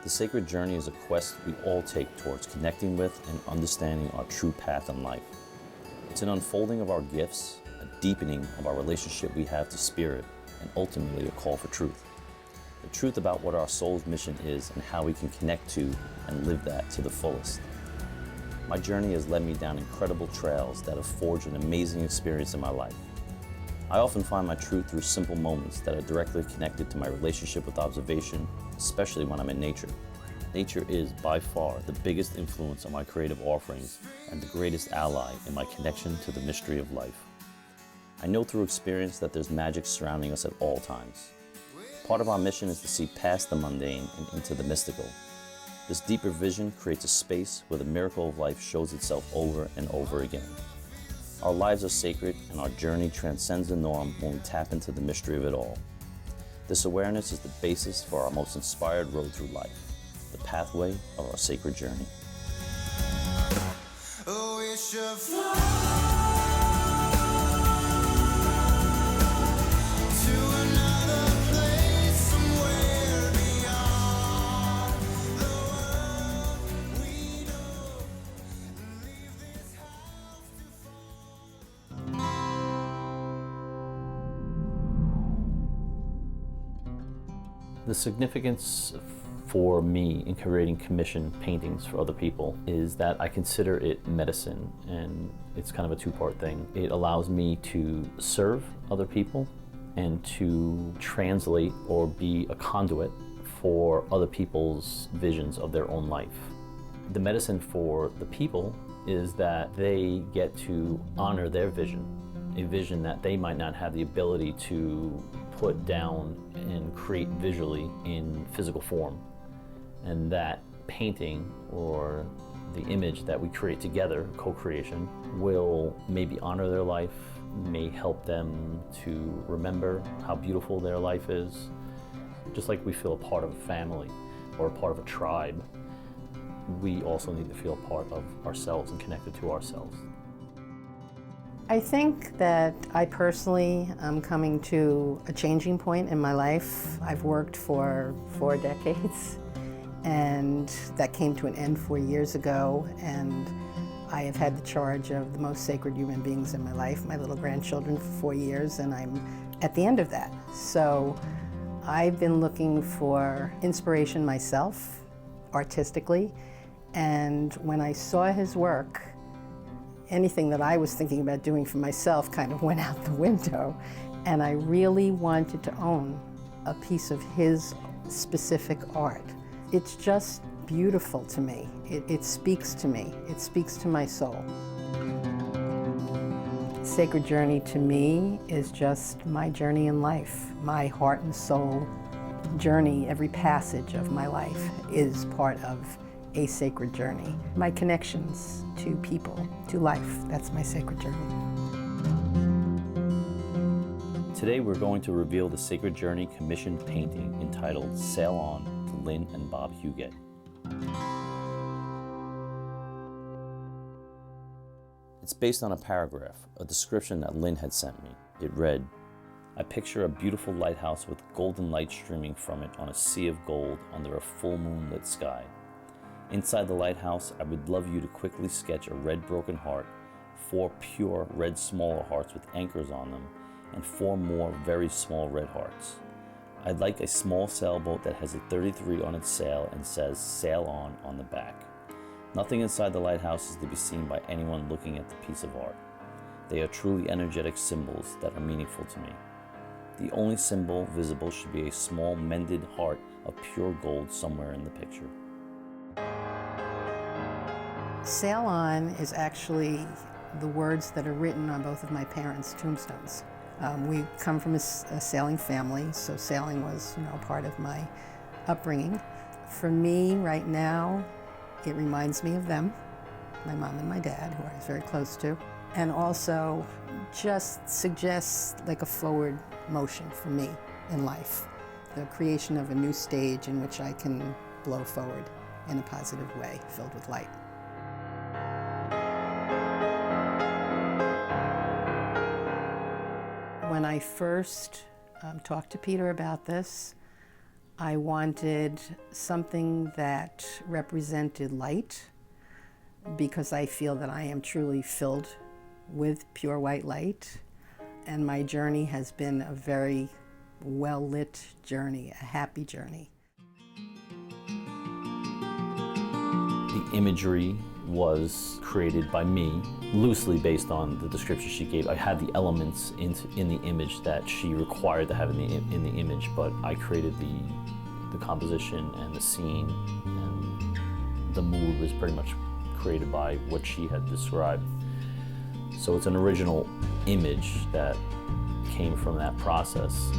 The sacred journey is a quest we all take towards connecting with and understanding our true path in life. It's an unfolding of our gifts, a deepening of our relationship we have to spirit, and ultimately a call for truth. The truth about what our soul's mission is and how we can connect to and live that to the fullest. My journey has led me down incredible trails that have forged an amazing experience in my life. I often find my truth through simple moments that are directly connected to my relationship with observation, especially when I'm in nature. Nature is, by far, the biggest influence on my creative offerings and the greatest ally in my connection to the mystery of life. I know through experience that there's magic surrounding us at all times. Part of our mission is to see past the mundane and into the mystical. This deeper vision creates a space where the miracle of life shows itself over and over again. Our lives are sacred, and our journey transcends the norm when we tap into the mystery of it all. This awareness is the basis for our most inspired road through life, the pathway of our sacred journey. The significance for me in creating commission paintings for other people is that I consider it medicine, and it's kind of a two-part thing. It allows me to serve other people and to translate or be a conduit for other people's visions of their own life. The medicine for the people is that they get to honor their vision, a vision that they might not have the ability to put down and create visually in physical form. And that painting or the image that we create together, co-creation, will maybe honor their life, may help them to remember how beautiful their life is. Just like we feel a part of a family or a part of a tribe, we also need to feel a part of ourselves and connected to ourselves. I think that I personally am coming to a changing point in my life. I've worked for 4 decades, and that came to an end 4 years ago, and I have had the charge of the most sacred human beings in my life, my little grandchildren, for 4 years, and I'm at the end of that. So I've been looking for inspiration myself, artistically, and when I saw his work, anything that I was thinking about doing for myself kind of went out the window, and I really wanted to own a piece of his specific art. It's just beautiful to me. It speaks to me. It speaks to my soul. Sacred journey to me is just my journey in life, my heart and soul journey. Every passage of my life is part of a sacred journey. My connections to people, to life, that's my sacred journey. Today we're going to reveal the Sacred Journey commissioned painting entitled Sail On to Lynn and Bob Huguet. It's based on a paragraph, a description that Lynn had sent me. It read, "I picture a beautiful lighthouse with golden light streaming from it on a sea of gold under a full moonlit sky. Inside the lighthouse, I would love you to quickly sketch a red broken heart, 4 pure red smaller hearts with anchors on them, and 4 more very small red hearts. I'd like a small sailboat that has a 33 on its sail and says Sail on the back. Nothing inside the lighthouse is to be seen by anyone looking at the piece of art. They are truly energetic symbols that are meaningful to me. The only symbol visible should be a small mended heart of pure gold somewhere in the picture." Sail On is actually the words that are written on both of my parents' tombstones. We come from a sailing family, so sailing was, part of my upbringing. For me, right now, it reminds me of them, my mom and my dad, who I was very close to, and also just suggests like a forward motion for me in life, the creation of a new stage in which I can blow forward in a positive way, filled with light. When I first talked to Peter about this, I wanted something that represented light, because I feel that I am truly filled with pure white light. And my journey has been a very well-lit journey, a happy journey. The imagery was created by me, loosely based on the description she gave. I had the elements in the image that she required to have in the image, but I created the composition and the scene, and the mood was pretty much created by what she had described. So it's an original image that came from that process.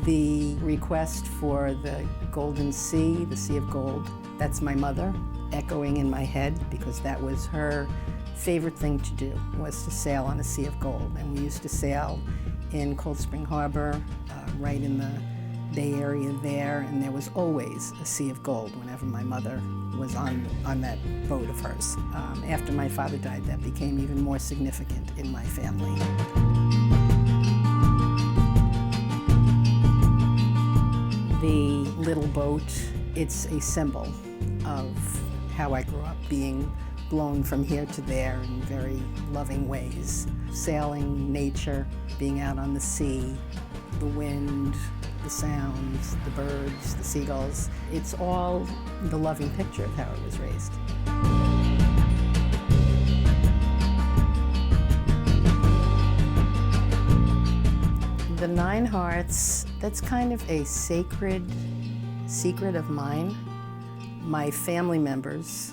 The request for the golden sea, the sea of gold, that's my mother echoing in my head, because that was her favorite thing to do, was to sail on a sea of gold. And we used to sail in Cold Spring Harbor, right in the Bay Area there, and there was always a sea of gold whenever my mother was on that boat of hers. After my father died, that became even more significant in my family. The little boat, it's a symbol of how I grew up, being blown from here to there in very loving ways. Sailing, nature, being out on the sea, the wind, the sounds, the birds, the seagulls. It's all the loving picture of how I was raised. The Nine Hearts, that's kind of a sacred secret of mine. My family members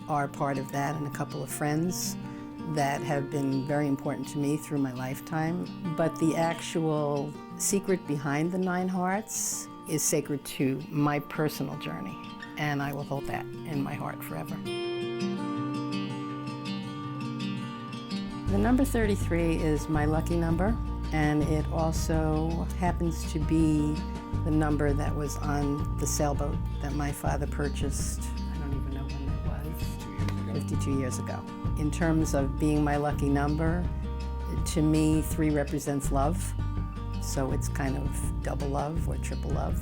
are part of that, and a couple of friends that have been very important to me through my lifetime. But the actual secret behind the Nine Hearts is sacred to my personal journey, and I will hold that in my heart forever. The number 33 is my lucky number, and it also happens to be the number that was on the sailboat that my father purchased, I don't even know when it was, 52 years ago. In terms of being my lucky number, to me, 3 represents love, so it's kind of double love or triple love.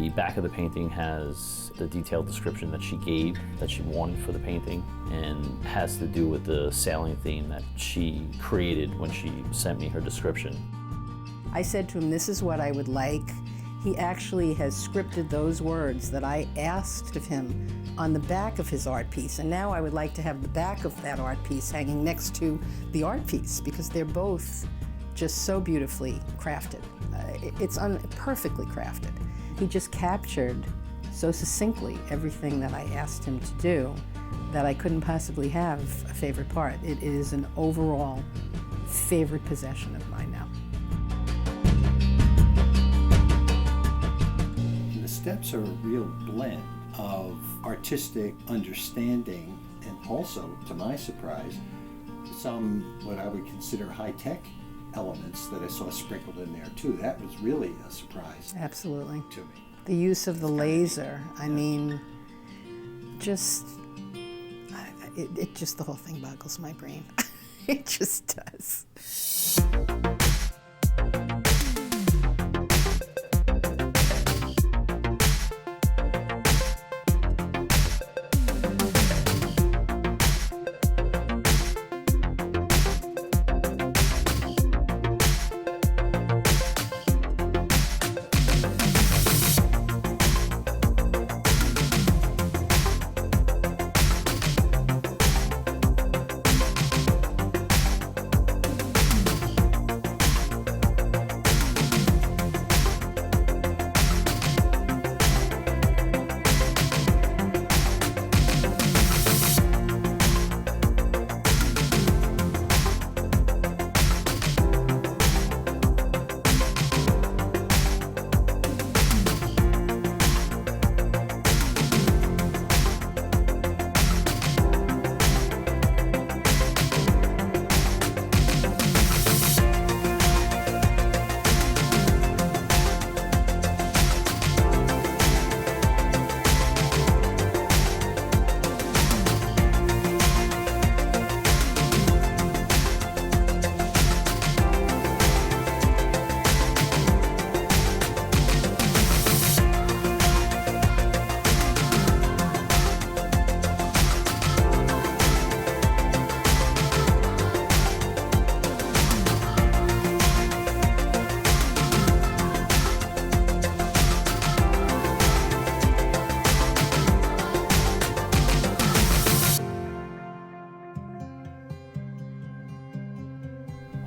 The back of the painting has the detailed description that she gave, that she wanted for the painting, and has to do with the sailing theme that she created when she sent me her description. I said to him, this is what I would like. He actually has scripted those words that I asked of him on the back of his art piece, and now I would like to have the back of that art piece hanging next to the art piece, because they're both just so beautifully crafted. It's perfectly crafted. He just captured so succinctly everything that I asked him to do that I couldn't possibly have a favorite part. It is an overall favorite possession of mine now. The steps are a real blend of artistic understanding and also, to my surprise, some what I would consider high-tech elements that I saw sprinkled in there too. That was really a surprise. Absolutely. To me. The use of the laser, I mean, just, it just, the whole thing boggles my brain. It just does.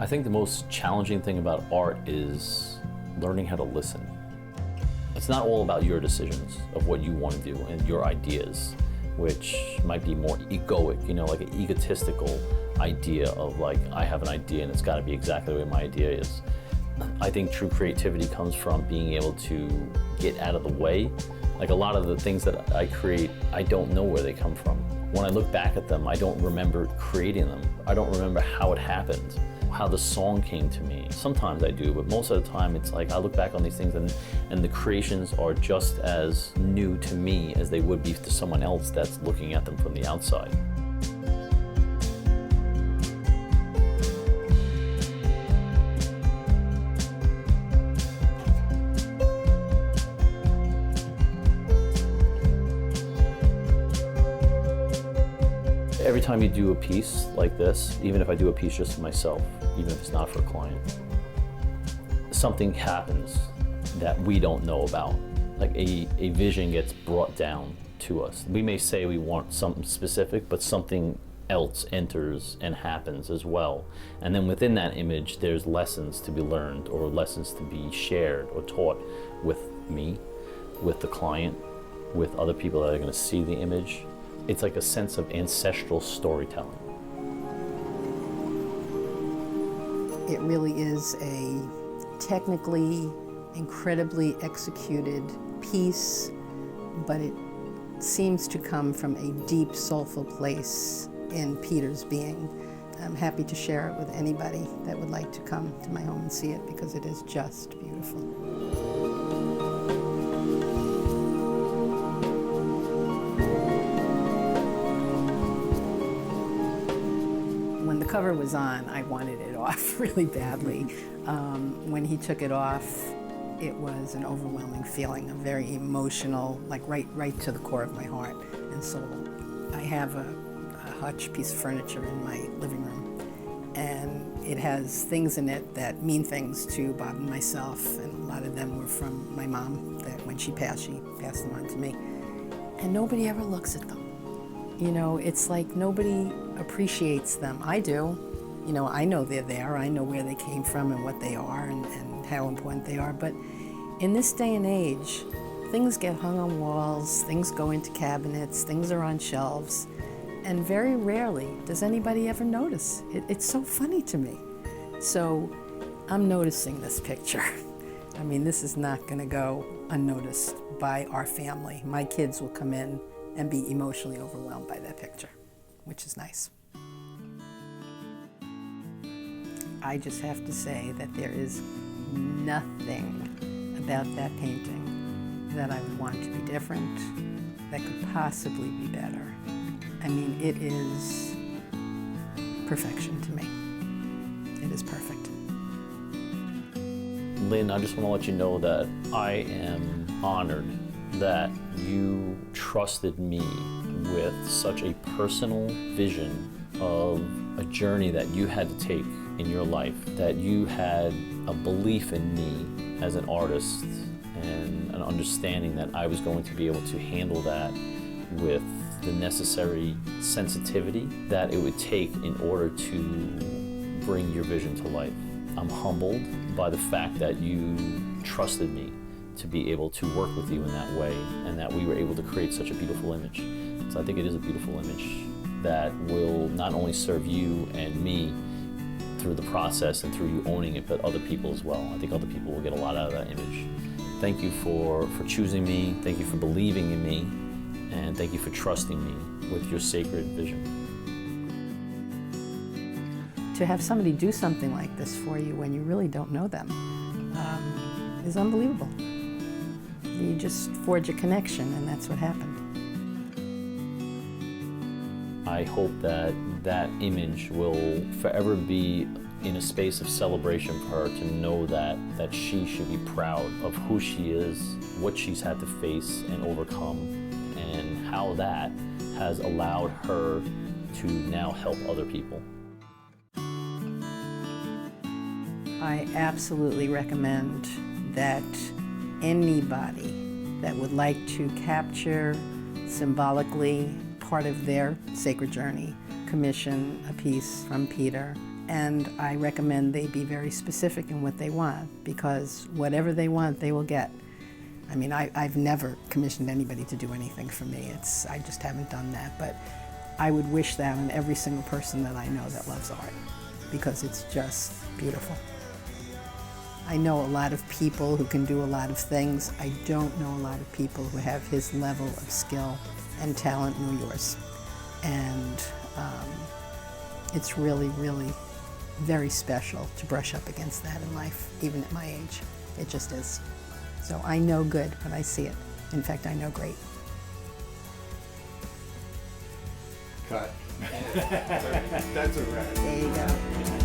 I think the most challenging thing about art is learning how to listen. It's not all about your decisions of what you want to do and your ideas, which might be more egoic, like an egotistical idea of like, I have an idea and it's got to be exactly the way my idea is. I think true creativity comes from being able to get out of the way. Like a lot of the things that I create, I don't know where they come from. When I look back at them, I don't remember creating them. I don't remember how it happened, how the song came to me. Sometimes I do, but most of the time it's like I look back on these things and the creations are just as new to me as they would be to someone else that's looking at them from the outside. Every time you do a piece like this, even if I do a piece just for myself, even if it's not for a client, something happens that we don't know about. Like a vision gets brought down to us. We may say we want something specific, but something else enters and happens as well. And then within that image, there's lessons to be learned or lessons to be shared or taught with me, with the client, with other people that are going to see the image. It's like a sense of ancestral storytelling. It really is a technically incredibly executed piece, but it seems to come from a deep, soulful place in Peter's being. I'm happy to share it with anybody that would like to come to my home and see it because it is just beautiful. When the cover was on, I wanted it off really badly. When he took it off, it was an overwhelming feeling, a very emotional, like right to the core of my heart and soul. I have a hutch piece of furniture in my living room, and it has things in it that mean things to Bob and myself, and a lot of them were from my mom, that when she passed them on to me. And nobody ever looks at them. It's like nobody appreciates them. I do. I know they're there. I know where they came from and what they are and how important they are. But in this day and age, things get hung on walls, things go into cabinets, things are on shelves, and very rarely does anybody ever notice. It's so funny to me. So I'm noticing this picture. This is not going to go unnoticed by our family. My kids will come in and be emotionally overwhelmed by that picture, which is nice. I just have to say that there is nothing about that painting that I would want to be different, that could possibly be better. It is perfection to me. It is perfect. Lynn, I just want to let you know that I am honored that you trusted me with such a personal vision of a journey that you had to take in your life, that you had a belief in me as an artist and an understanding that I was going to be able to handle that with the necessary sensitivity that it would take in order to bring your vision to life. I'm humbled by the fact that you trusted me to be able to work with you in that way and that we were able to create such a beautiful image. So I think it is a beautiful image that will not only serve you and me through the process and through you owning it, but other people as well. I think other people will get a lot out of that image. Thank you for choosing me, thank you for believing in me, and thank you for trusting me with your sacred vision. To have somebody do something like this for you when you really don't know them is unbelievable. You just forge a connection, and that's what happened. I hope that that image will forever be in a space of celebration for her, to know that she should be proud of who she is, what she's had to face and overcome, and how that has allowed her to now help other people. I absolutely recommend that anybody that would like to capture symbolically part of their sacred journey commission a piece from Peter And I recommend they be very specific in what they want, because whatever they want, they will get. I mean, I've never commissioned anybody to do anything for me. I just haven't done that. But I would wish that on every single person that I know that loves art, because it's just beautiful. I know a lot of people who can do a lot of things. I don't know a lot of people who have his level of skill and talent nor yours. And it's really, really very special to brush up against that in life, even at my age. It just is. So I know good when I see it. In fact, I know great. Cut. That's a wrap. There you go.